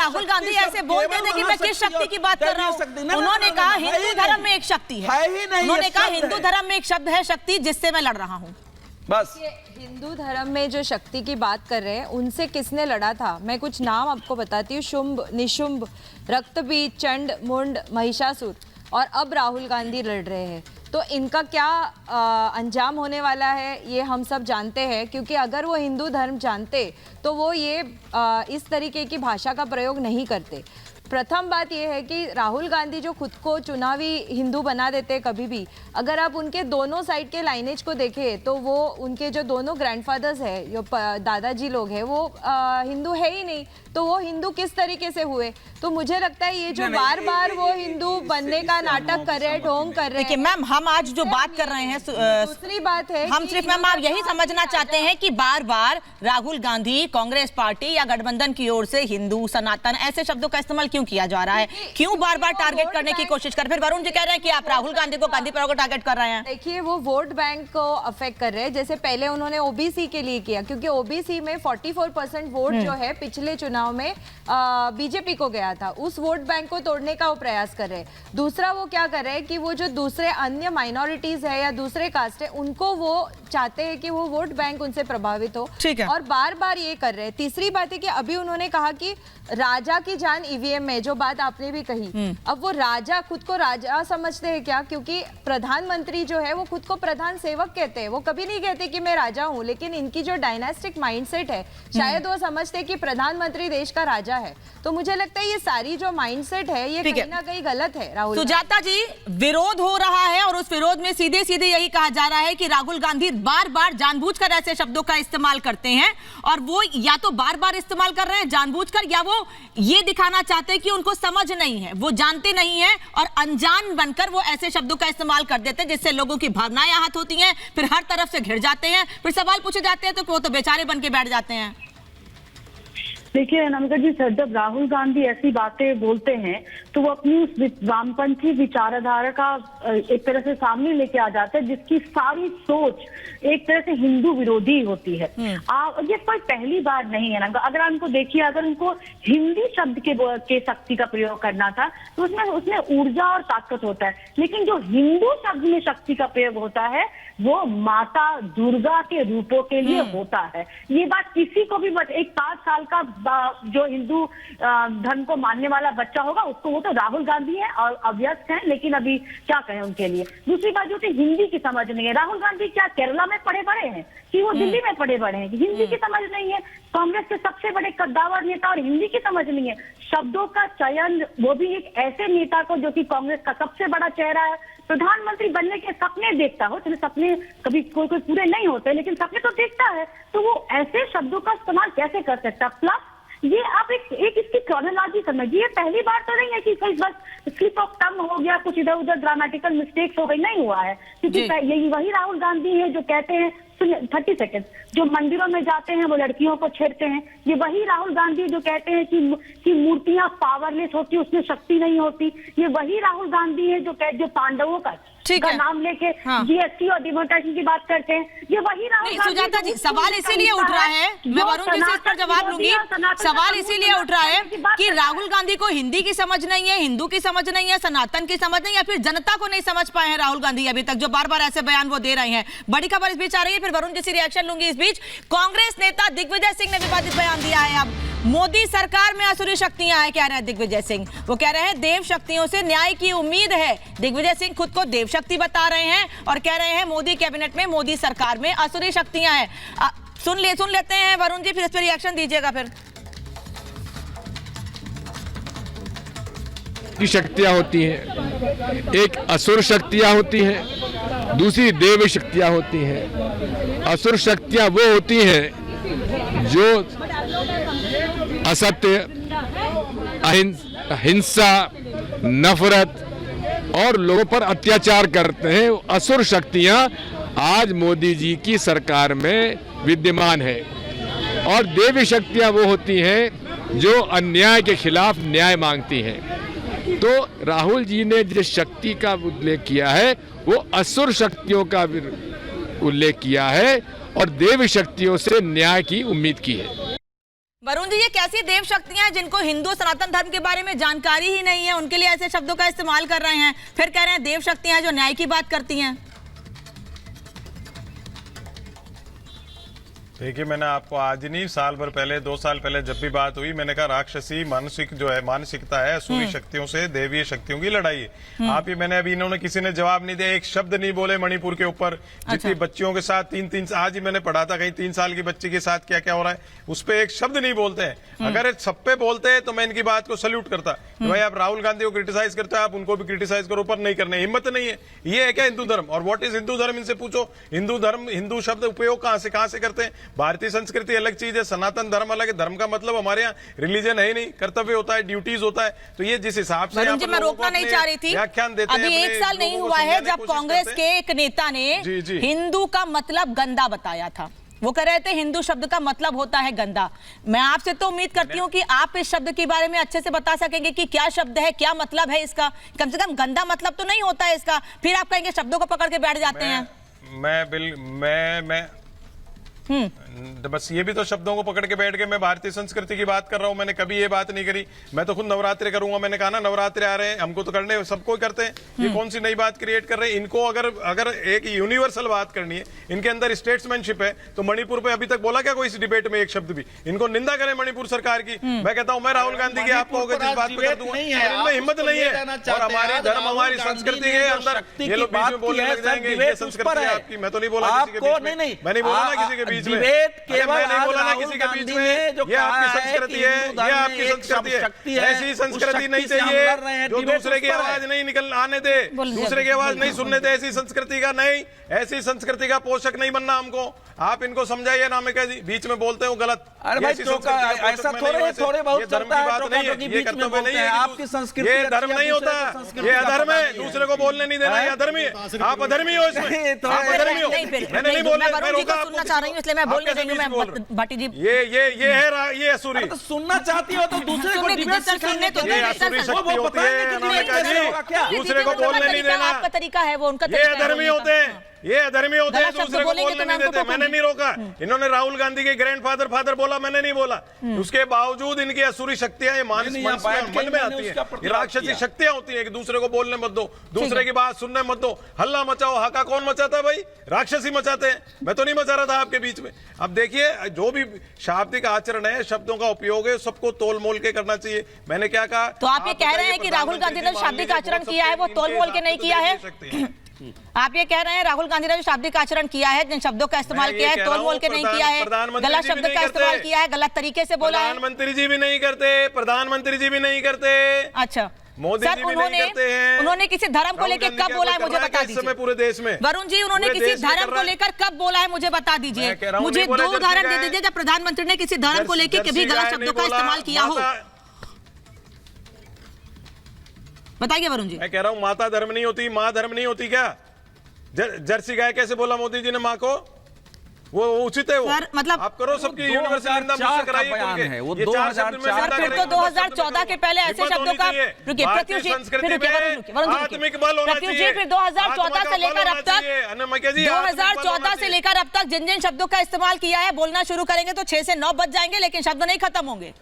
राहुल गांधी ऐसे बोलते थे कि मैं किस शक्ति की बात कर रहा हूँ। उन्होंने कहा हिंदू धर्म में एक शक्ति है, उन्होंने कहा हिंदू धर्म में एक शब्द है शक्ति, जिससे मैं लड़ रहा हूँ। बस हिंदू धर्म में जो शक्ति की बात कर रहे हैं उनसे किसने लड़ा था, मैं कुछ नाम आपको बताती हूँ। शुंभ, निशुंभ, रक्तबीज, चंड, मुंड, महिषासुर, और अब राहुल गांधी लड़ रहे हैं। तो इनका क्या अंजाम होने वाला है ये हम सब जानते हैं, क्योंकि अगर वो हिंदू धर्म जानते तो वो ये इस तरीके की भाषा का प्रयोग नहीं करते। प्रथम बात यह है कि राहुल गांधी जो खुद को चुनावी हिंदू बना देते हैं कभी भी, अगर आप उनके दोनों साइड के लाइनेज को देखें तो वो उनके जो दोनों ग्रैंडफादर्स है, जो दादाजी लोग हैं, वो हिंदू है ही नहीं। तो वो हिंदू किस तरीके से हुए? तो मुझे लगता है ये जो बार बार वो हिंदू बनने का नाटक कर रहे हैं, ढोंग कर रहे हैं। देखिए मैम, हम आज जो बात कर रहे हैं दूसरी बात है, हम सिर्फ मैम आप यही समझना चाहते हैं कि बार बार राहुल गांधी, कांग्रेस पार्टी या गठबंधन की ओर से हिंदू, सनातन ऐसे शब्दों का इस्तेमाल क्यों किया जा रहा है, क्यों बार बार टारगेट करने की कोशिश कर? फिर वरुण जी कह रहे हैं कि आप राहुल गांधी को, गांधी परिवार को टारगेट कर रहे हैं। देखिए वो वोट बैंक को अफेक्ट कर रहे हैं। जैसे पहले उन्होंने ओबीसी के लिए किया, क्योंकि ओबीसी में 44% वोट जो है पिछले चुनाव में बीजेपी को गया था, उस वोट बैंक को तोड़ने का वो प्रयास कर रहे हैं। दूसरा वो क्या कर रहे हैं कि वो जो दूसरे अन्य माइनॉरिटीज है या दूसरे कास्ट है, उनको वो चाहते हैं कि वो वोट बैंक उनसे प्रभावित हो, और बार बार ये कर रहे हैं। तीसरी बात है कि अभी उन्होंने कहा कि राजा की जान ईवीएम में, जो बात आपने भी कही। अब वो राजा खुद को राजा समझते हैं क्या? क्योंकि प्रधानमंत्री जो है वो खुद को प्रधान सेवक कहते हैं, वो कभी नहीं कहते कि मैं राजा हूं। लेकिन इनकी जो डायनास्टिक माइंडसेट है, शायद वो समझते हैं कि प्रधानमंत्री देश का राजा है। तो मुझे लगता है ये सारी जो माइंडसेट है ये कहीं ना कहीं गलत है। राहुल सुजाता जी, विरोध हो रहा है और उस विरोध में सीधे सीधे यही कहा जा रहा है कि राहुल गांधी बार बार जानबूझकर ऐसे शब्दों का इस्तेमाल करते हैं, और वो या तो बार बार इस्तेमाल कर रहे हैं जानबूझकर, या वो ये दिखाना चाहते हैं कि उनको समझ नहीं है, वो जानते नहीं है, और अनजान बनकर वो ऐसे शब्दों का इस्तेमाल कर देते हैं जिससे लोगों की भावनाएं आहत होती हैं, फिर हर तरफ से घिर जाते हैं, फिर सवाल पूछे जाते हैं तो वो तो बेचारे बन के बैठ जाते हैं। देखिए अनामिका जी, सर जब राहुल गांधी ऐसी बातें बोलते हैं तो वो अपनी उस वामपंथी विचारधारा का एक तरह से सामने लेके आ जाते हैं, जिसकी सारी सोच एक तरह से हिंदू विरोधी होती है। ये कोई पहली बार नहीं है ना। अगर उनको देखिए, अगर उनको हिंदी शब्द के शक्ति का प्रयोग करना था तो उसमें ऊर्जा और ताकत होता है, लेकिन जो हिंदू शब्द में शक्ति का प्रयोग होता है वो माता दुर्गा के रूपों के लिए होता है। ये बात किसी को भी, एक 5 साल का जो हिंदू धर्म को मानने वाला बच्चा होगा उसको, वो तो राहुल गांधी है और अव्यस्त हैं, लेकिन अभी क्या कहें उनके लिए। दूसरी बात जो हिंदी की समझ नहीं है। राहुल गांधी क्या केरला में पढ़े बड़े हैं कि वो दिल्ली में पढ़े बड़े हैं? हिंदी की समझ नहीं है। कांग्रेस के सबसे बड़े कद्दावर नेता और हिंदी की समझ नहीं है। शब्दों का चयन, वो भी एक ऐसे नेता को जो कि कांग्रेस का सबसे बड़ा चेहरा है, प्रधानमंत्री बनने के सपने देखता हो, चलिए सपने कभी कोई पूरे नहीं होते, लेकिन सपने तो देखता है, तो वो ऐसे शब्दों का इस्तेमाल कैसे कर सकता? प्लस ये आप एक इसकी क्रोनोलॉजी समझिए। ये पहली बार तो नहीं है कि कोई बस स्लिप ऑफ टंग हो गया, कुछ इधर उधर ड्रामेटिकल मिस्टेक्स हो गई, नहीं हुआ है। क्योंकि यही वही राहुल गांधी है जो कहते हैं 30 सेकेंड, जो मंदिरों में जाते हैं वो लड़कियों को छेड़ते हैं। ये वही राहुल गांधी जो कहते हैं कि मूर्तियां पावरलेस होती, उसमें शक्ति नहीं होती। ये वही राहुल गांधी है जो पांडवों का नाम लेके जीएसटी और डिमोनेटाइजेशन की बात करते हैं। ये वही राहुल गांधी। सुजाता जी, सवाल इसीलिए उठ रहा है, मैं वरुण जी से इस पर जवाब लूंगी। सवाल इसीलिए उठ रहा है कि राहुल गांधी को हिंदी की समझ नहीं है, हिंदू की समझ नहीं है, सनातन की समझ नहीं है, या फिर जनता को नहीं समझ पाए हैं राहुल गांधी अभी तक, जो बार बार ऐसे बयान वो दे रहे हैं। बड़ी खबर इस बीच आ रही है, फिर वरुण जी से रिएक्शन लूंगी। इस बीच कांग्रेस नेता दिग्विजय सिंह ने विवादित बयान दिया है। अब मोदी सरकार में असुरी शक्तियां हैं, कह रहे हैं दिग्विजय सिंह। वो कह रहे हैं देव शक्तियों से न्याय की उम्मीद है। दिग्विजय सिंह खुद को देव शक्ति बता रहे हैं और कह रहे हैं मोदी कैबिनेट में, मोदी सरकार में असुरी शक्तियां हैं। सुन लेते हैं वरुण जी, फिर इस पर रिएक्शन दीजिएगा। फिर शक्तियां होती हैं, एक असुर शक्तियां होती हैं, दूसरी देव शक्तियां होती हैं। असुर शक्तियां वो होती हैं जो असत्य, हिंसा, नफरत और लोगों पर अत्याचार करते हैं। असुर शक्तियां आज मोदी जी की सरकार में विद्यमान है, और देवी शक्तियां वो होती हैं जो अन्याय के खिलाफ न्याय मांगती हैं। तो राहुल जी ने जिस शक्ति का उल्लेख किया है वो असुर शक्तियों का उल्लेख किया है और देवी शक्तियों से न्याय की उम्मीद की है। वरुण जी, ये कैसी देव शक्तियां हैं जिनको हिंदू सनातन धर्म के बारे में जानकारी ही नहीं है, उनके लिए ऐसे शब्दों का इस्तेमाल कर रहे हैं, फिर कह रहे हैं देव शक्तियां हैं जो न्याय की बात करती हैं। देखिए, मैंने आपको आज नहीं, साल भर पहले, 2 साल पहले जब भी बात हुई, मैंने कहा राक्षसी मानसिक जो है मानसिकता है, असुरी शक्तियों से देवीय शक्तियों की लड़ाई है। आप ही, मैंने अभी, इन्होंने किसी ने जवाब नहीं दिया, एक शब्द नहीं बोले मणिपुर के ऊपर। जितनी बच्चियों के साथ 3-3, आज ही मैंने पढ़ा था कहीं 3 साल की बच्ची के साथ क्या क्या हो रहा है, उस पर एक शब्द नहीं बोलते हैं। अगर सब पे बोलते हैं तो मैं इनकी बात को सल्यूट करता कि भाई आप राहुल गांधी को क्रिटिसाइज करते हो, आप उनको भी क्रिटिसाइज करो, पर नहीं करने हिम्मत नहीं है। ये है क्या हिंदू धर्म? और व्हाट इज हिंदू धर्म, इनसे पूछो। हिंदू धर्म, हिंदू शब्द उपयोग कहां से करते हैं? भारतीय संस्कृति अलग चीज है, सनातन धर्म अलग है। धर्म का मतलब हमारे यहाँ रिलीजन है ही नहीं, कर्तव्य होता है, ड्यूटीज होता है। तो ये जिस हिसाब से वरुण जी, मैं रोकना नहीं चाह रही थी, व्याख्यान देते हैं, अभी 1 साल नहीं हुआ है जब कांग्रेस के एक नेता ने हिंदू का मतलब गंदा बताया था। वो कह रहे थे हिंदू शब्द का मतलब होता है गंदा। मैं आपसे तो उम्मीद करती हूँ कि आप इस शब्द के बारे में अच्छे से बता सकेंगे कि क्या शब्द है, क्या मतलब है इसका। कम से कम गंदा मतलब तो नहीं होता है इसका, फिर आप कहेंगे शब्दों को पकड़ के बैठ जाते हैं। मैं बस ये भी तो शब्दों को पकड़ के बैठ के मैं भारतीय संस्कृति की बात कर रहा हूं। मैंने कभी ये बात नहीं करी। मैं तो खुद नवरात्रि करूंगा, मैंने कहा ना नवरात्रि आ रहे हैं, हमको तो करने, सबको करते हैं। ये कौन सी नई बात क्रिएट कर रहे हैं? इनको अगर एक यूनिवर्सल बात करनी है, इनके अंदर स्टेट्समैनशिप है, तो मणिपुर पे अभी तक बोला क्या कोई इस डिबेट में एक शब्द भी? इनको निंदा करें मणिपुर सरकार की। मैं कहता हूं मैं राहुल गांधी की आपको जिस बात पे कर दूंगा, इनमें हिम्मत नहीं है। और हमारे धर्म, हमारी संस्कृति के अंदर ये लोग बीच में बोलने लग जाएंगे ये संस्कृति है आपकी। मैं तो नहीं बोला किसी के बीच में, मैं नहीं बोला ना किसी के बीच में, मैं नहीं बोला ना किसी के बीच में। ये आपकी संस्कृति है, ये आपकी संस्कृति है। ऐसी संस्कृति नहीं चाहिए जो दूसरे की आवाज नहीं निकल आने दे, दूसरे की आवाज नहीं सुनने दे। ऐसी संस्कृति का नहीं, ऐसी संस्कृति का पोषक नहीं बनना हमको। आप इनको समझाइए नामिका जी, बीच में बोलते हो गलत। अरे भाई, ऐसा थोड़े बहुत चलता है, ये कर्तव्य नहीं है, आपकी संस्कृति ये धर्म नहीं होता, ये अधर्म है। दूसरे को बोलने नहीं देना, ये अधर्मी है। आप अधर्मी हो इसमें, आप अधर्मी हो। मैंने नहीं बोलना, मैं रोका सुनना चाह रही हूँ इसलिए मैं बोल नहीं रही हूँ। भाटी जी, ये है, ये असुरी। तो सुनना चाहती हो तो दूसरे को डिबेट सुनने तो ये असुरी शक्ति होती है नामिका जी, दूसरे को बोलने नहीं देना। आपका तरीका है वो, उनका ये अधर्मी होते हैं, ये अधर्मी होते हैं, दूसरे को बोलने नहीं देते। मैंने नहीं रोका। इन्होंने राहुल गांधी के ग्रैंडफादर बोला, मैंने नहीं बोला। उसके बावजूद इनकी असुरी शक्तियां मन में आती है, राक्षसी शक्तियां होती है कि दूसरे को बोलने मत दो, दूसरे की बात सुनने मत दो, हल्ला मचाओ। हाका कौन मचाता है भाई? राक्षसी मचाते हैं। मैं तो नहीं मचा रहा था आपके बीच में। अब देखिए, जो भी शाब्दिक आचरण है, शब्दों का उपयोग है, सबको तोल मोल के करना चाहिए। मैंने क्या कहा? तो आप ये कह रहे हैं कि राहुल गांधी ने शाब्दिक आचरण किया है वो तोल मोल के नहीं किया है? आप ये कह रहे हैं राहुल गांधी ने जो शाब्दिक आचरण किया है, जिन शब्दों का इस्तेमाल किया है, तोल मोल के नहीं किया है, गलत शब्द का इस्तेमाल किया है, गलत तरीके से बोला है। प्रधानमंत्री जी भी नहीं करते, प्रधानमंत्री जी भी नहीं करते। अच्छा, मोदी जी भी नहीं करते हैं। उन्होंने किसी धर्म को लेकर कब बोला है मुझे बता दीजिए। पूरे देश में वरुण जी, उन्होंने किसी धर्म को लेकर कब बोला है मुझे बता दीजिए। मुझे 2 उदाहरण दे दीजिए जब प्रधानमंत्री ने किसी धर्म को लेकर कभी गलत शब्दों का इस्तेमाल किया हो। बताइए वरुण जी। मैं कह रहा हूँ माता धर्म नहीं होती, माँ धर्म नहीं होती क्या? जर्सी गाय कैसे बोला मोदी जी ने माँ को? वो उचित है वो? सर, मतलब आप करो सबकी यूनिवर्सल निंदा मुझसे कराइए। वो ये 2004 सर, फिर तो 2014 के पहले ऐसे शब्दों का रुकिए, प्रत्युष जी, आत्मिक बल होना चाहिए। फिर 2014 से लेकर अब तक 2014 से लेकर अब तक जिन जिन शब्दों का इस्तेमाल किया है, बोलना शुरू करेंगे तो 6 से 9 बज जाएंगे, लेकिन शब्द नहीं खत्म होंगे।